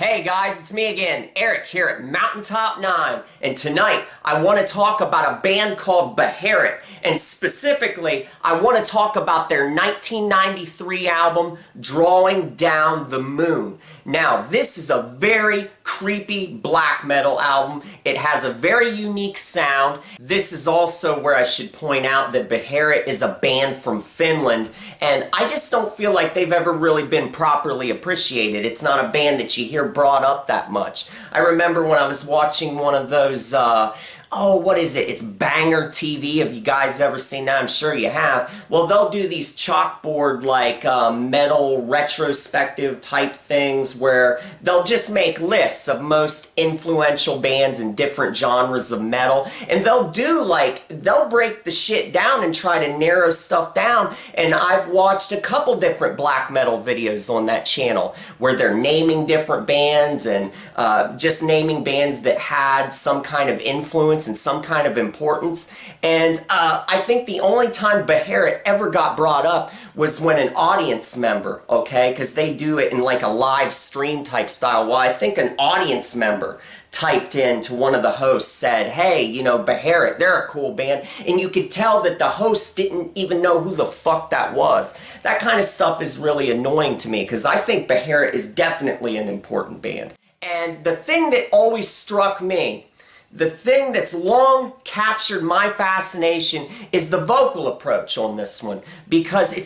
Hey guys, it's me again, Eric here at Mountaintop 9, and tonight I want to talk about a band called Beherit, and specifically I want to talk about their 1993 album, Drawing Down the Moon. Now, this is a very creepy black metal album. It has a very unique sound. This is also where I should point out that Beherit is a band from Finland, and I just don't feel like they've ever really been properly appreciated. It's not a band that you hear brought up that much. I remember when I was watching one of those, what is it? It's Banger TV. Have you guys ever seen that? I'm sure you have. Well, they'll do these chalkboard, like, metal retrospective type things where they'll just make lists of most influential bands in different genres of metal, and they'll break the shit down and try to narrow stuff down, and I've watched a couple different black metal videos on that channel where they're naming different bands and just naming bands that had some kind of influence and some kind of importance. And I think the only time Beherit ever got brought up was when an audience member, okay, because they do it in like a live stream type style. Well, I think an audience member typed in to one of the hosts, said, hey, you know, Beherit, they're a cool band, and you could tell that the host didn't even know who the fuck that was. That kind of stuff is really annoying to me, because I think Beherit is definitely an important band. And the thing that always struck me, the thing that's long captured my fascination, is the vocal approach on this one, because it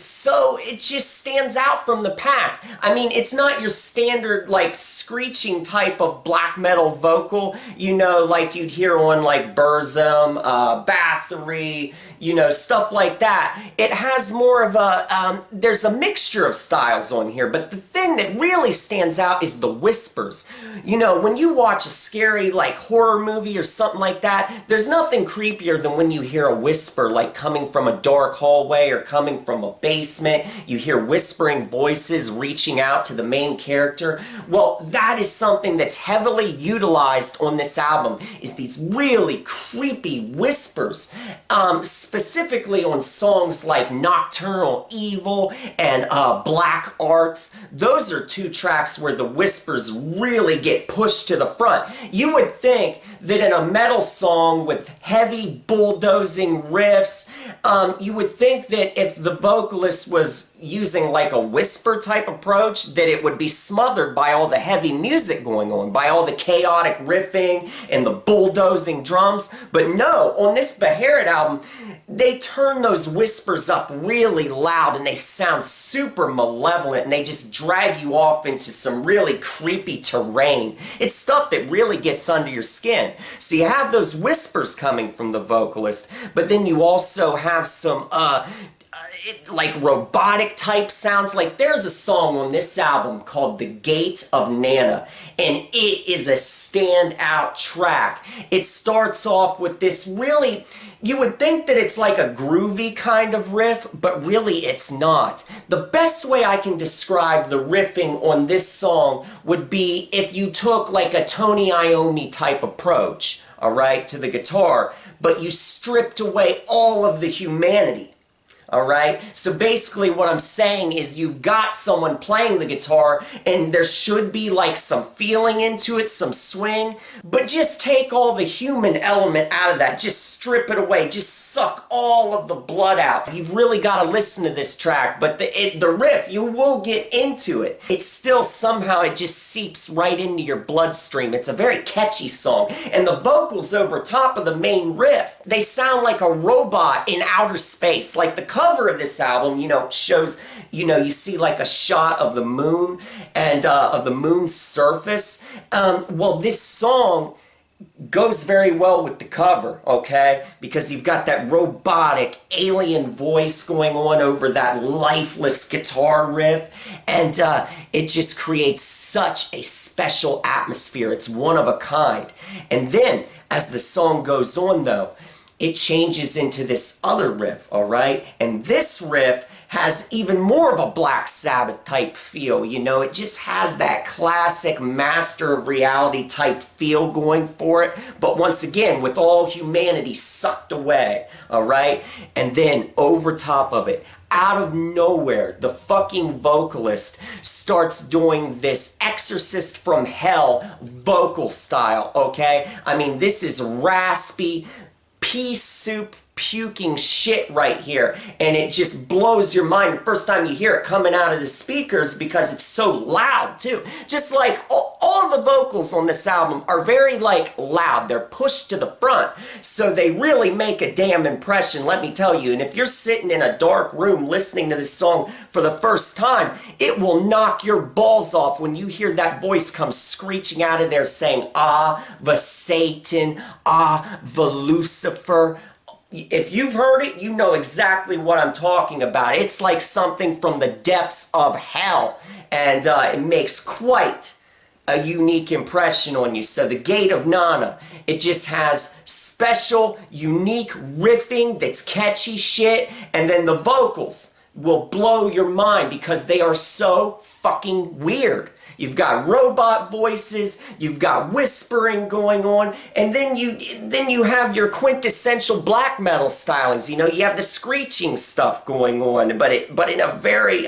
just stands out from the pack. I mean, it's not your standard, like, screeching type of black metal vocal, you know, like you'd hear on, like, Burzum, Bathory, you know, stuff like that. It has more of a, there's a mixture of styles on here, but the thing that really stands out is the whispers. You know, when you watch a scary, like, horror movie or something like that, there's nothing creepier than when you hear a whisper, like coming from a dark hallway or coming from a basement. You hear whispering voices reaching out to the main character. Well, that is something that's heavily utilized on this album, is these really creepy whispers, specifically on songs like Nocturnal Evil and Black Arts. Those are two tracks where the whispers really get pushed to the front. You would think that in a metal song with heavy bulldozing riffs, you would think that if the vocalist was using like a whisper type approach, that it would be smothered by all the heavy music going on, by all the chaotic riffing and the bulldozing drums. But no, on this Beherit album, they turn those whispers up really loud and they sound super malevolent, and they just drag you off into some really creepy terrain. It's stuff that really gets under your skin. So you have those whispers coming from the vocalist, but then you also have some like robotic type sounds. Like there's a song on this album called The Gate of Nana, and it is a standout track. It starts off with this really, you would think that it's like a groovy kind of riff, but really it's not. The best way I can describe the riffing on this song would be if you took like a Tony Iommi type approach, alright, to the guitar, but you stripped away all of the humanity. Alright, so basically what I'm saying is you've got someone playing the guitar and there should be like some feeling into it, some swing, but just take all the human element out of that, just strip it away, just suck all of the blood out. You've really got to listen to this track, but the riff, you will get into it. It's still somehow, it just seeps right into your bloodstream. It's a very catchy song, and the vocals over top of the main riff, they sound like a robot in outer space. Like the cover of this album, you know, shows, you know, you see like a shot of the moon and of the moon's surface. Well, this song goes very well with the cover, okay? Because you've got that robotic alien voice going on over that lifeless guitar riff, and it just creates such a special atmosphere. It's one of a kind. And then, as the song goes on though, it changes into this other riff, alright? And this riff has even more of a Black Sabbath type feel, you know? It just has that classic Master of Reality type feel going for it, but once again, with all humanity sucked away, alright? And then over top of it, out of nowhere, the fucking vocalist starts doing this Exorcist from Hell vocal style, okay? I mean, this is raspy, pea soup puking shit right here, and it just blows your mind the first time you hear it coming out of the speakers because it's so loud too. Just like all the vocals on this album are very like loud. They're pushed to the front, so they really make a damn impression, let me tell you. And if you're sitting in a dark room listening to this song for the first time, it will knock your balls off when you hear that voice come screeching out of there saying, "Ah, the Satan, ah, the Lucifer." If you've heard it, you know exactly what I'm talking about. It's like something from the depths of hell, and it makes quite a unique impression on you. So the Gate of Nana, it just has special, unique riffing that's catchy shit, and then the vocals will blow your mind because they are so fucking weird. You've got robot voices, you've got whispering going on, and then you have your quintessential black metal stylings. You know, you have the screeching stuff going on, but in a very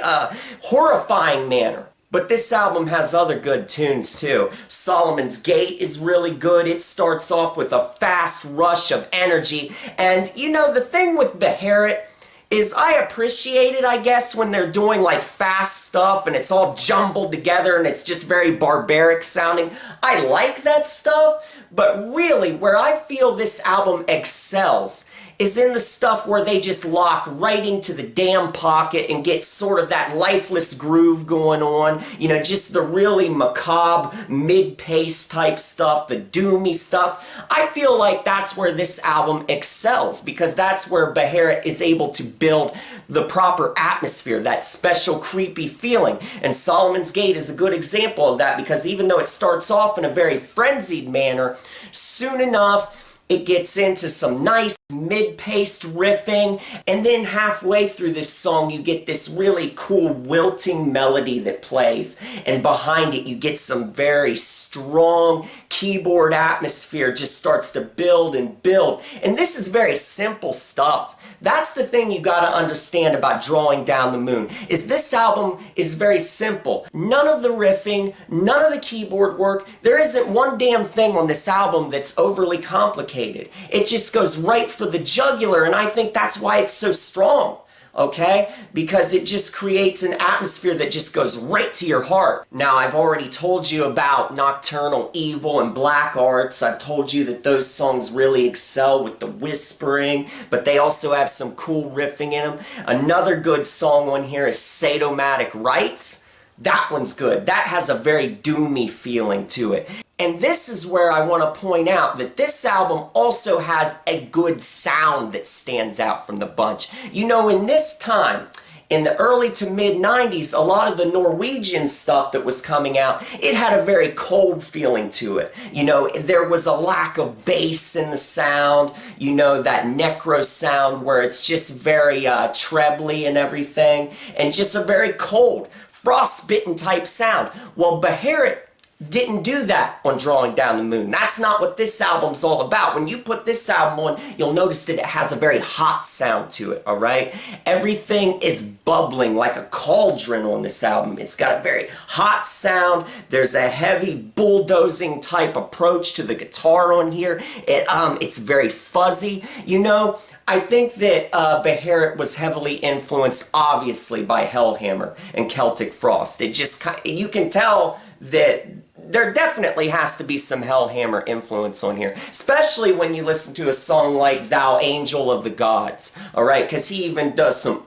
horrifying manner. But this album has other good tunes too. Solomon's Gate is really good. It starts off with a fast rush of energy, and you know, the thing with Beherit is I appreciate it, I guess, when they're doing like fast stuff and it's all jumbled together and it's just very barbaric sounding. I like that stuff, but really where I feel this album excels is in the stuff where they just lock right into the damn pocket and get sort of that lifeless groove going on. You know, just the really macabre, mid-pace type stuff, the doomy stuff. I feel like that's where this album excels, because that's where Beherit is able to build the proper atmosphere, that special creepy feeling. And Solomon's Gate is a good example of that, because even though it starts off in a very frenzied manner, soon enough it gets into some nice mid-paced riffing, and then halfway through this song you get this really cool wilting melody that plays, and behind it you get some very strong keyboard atmosphere, just starts to build and build. And this is very simple stuff. That's the thing you gotta understand about Drawing Down the Moon, is this album is very simple. None of the riffing, none of the keyboard work, there isn't one damn thing on this album that's overly complicated. It just goes right for the jugular, and I think that's why it's so strong. Okay? Because it just creates an atmosphere that just goes right to your heart. Now, I've already told you about Nocturnal Evil and Black Arts. I've told you that those songs really excel with the whispering, but they also have some cool riffing in them. Another good song on here is Sadomatic Rites. That one's good. That has a very doomy feeling to it. And this is where I want to point out that this album also has a good sound that stands out from the bunch. You know, in this time, in the early to mid-90s, a lot of the Norwegian stuff that was coming out, it had a very cold feeling to it. You know, there was a lack of bass in the sound, you know, that necro sound where it's just very trebly and everything, and just a very cold, frostbitten type sound. Well, Beherit didn't do that on Drawing Down the Moon. That's not what this album's all about. When you put this album on, you'll notice that it has a very hot sound to it, alright? Everything is bubbling like a cauldron on this album. It's got a very hot sound. There's a heavy bulldozing type approach to the guitar on here. It's very fuzzy. You know, I think that Beherit was heavily influenced, obviously, by Hellhammer and Celtic Frost. It just, you can tell that there definitely has to be some Hellhammer influence on here, especially when you listen to a song like Thou Angel of the Gods, alright? Because he even does some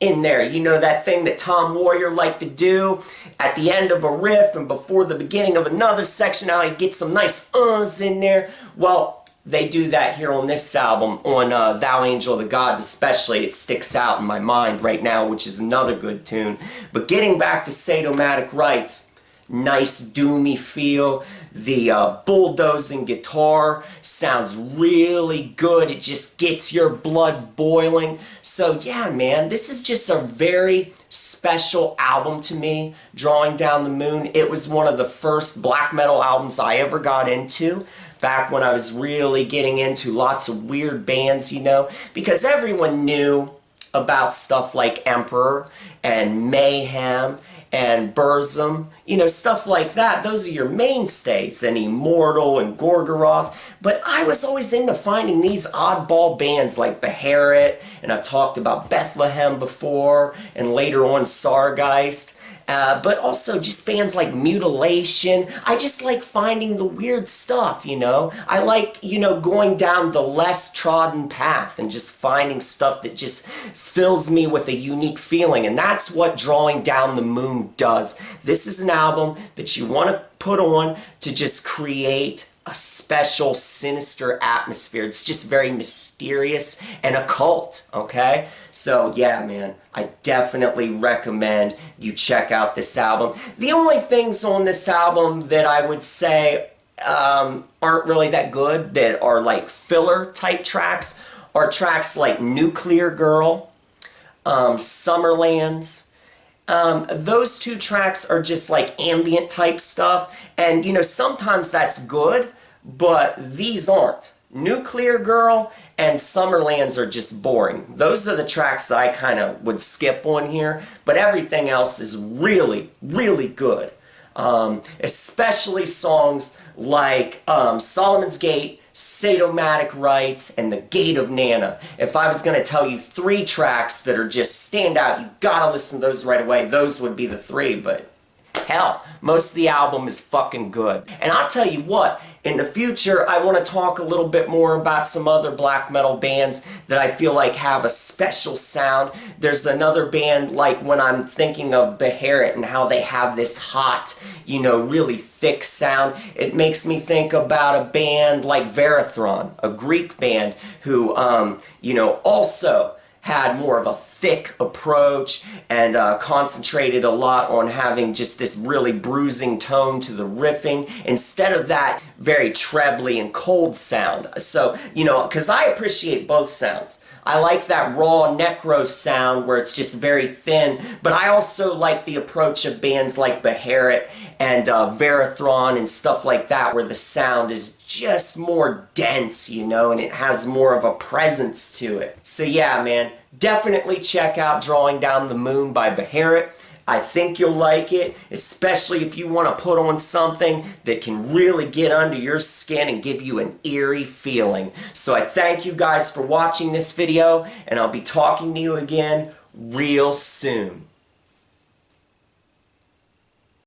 in there. You know that thing that Tom Warrior liked to do at the end of a riff and before the beginning of another section, how he gets some nice in there? Well, they do that here on this album, on Thou Angel of the Gods especially. It sticks out in my mind right now, which is another good tune. But getting back to Sadomatic Rites, nice doomy feel. The bulldozing guitar sounds really good. It just gets your blood boiling. So yeah, man, this is just a very special album to me, Drawing Down the Moon. It was one of the first black metal albums I ever got into, back when I was really getting into lots of weird bands, you know, because everyone knew about stuff like Emperor and Mayhem and Burzum, you know, stuff like that. Those are your mainstays, and Immortal and Gorgoroth. But I was always into finding these oddball bands like Beherit, and I talked about Bethlehem before, and later on Sargeist. But also just bands like Mutilation. I just like finding the weird stuff, you know. I like, you know, going down the less trodden path and just finding stuff that just fills me with a unique feeling. And that's what Drawing Down the Moon does. This is an album that you want to put on to just create a special, sinister atmosphere. It's just very mysterious and occult, okay? So yeah, man, I definitely recommend you check out this album. The only things on this album that I would say aren't really that good, that are like filler type tracks, are tracks like Nuclear Girl, Summerlands. Those two tracks are just like ambient type stuff, and you know, sometimes that's good, but these aren't. Nuclear Girl and Summerlands are just boring. Those are the tracks that I kind of would skip on here, but everything else is really, really good. Especially songs like Solomon's Gate, Sadomatic Rites, and The Gate of Nana. If I was going to tell you 3 tracks that are just stand out, you gotta listen to those right away, those would be the 3, but hell, most of the album is fucking good. And I'll tell you what, in the future, I want to talk a little bit more about some other black metal bands that I feel like have a special sound. There's another band, like when I'm thinking of Beherit and how they have this hot, you know, really thick sound, it makes me think about a band like Verathron, a Greek band who, you know, also had more of a thick approach and concentrated a lot on having just this really bruising tone to the riffing instead of that very trebly and cold sound. So, you know, because I appreciate both sounds. I like that raw necro sound where it's just very thin, but I also like the approach of bands like Beherit and Verathron and stuff like that, where the sound is just more dense, you know, and it has more of a presence to it. So yeah, man, definitely check out Drawing Down the Moon by Beherit. I think you'll like it, especially if you want to put on something that can really get under your skin and give you an eerie feeling. So I thank you guys for watching this video, and I'll be talking to you again real soon.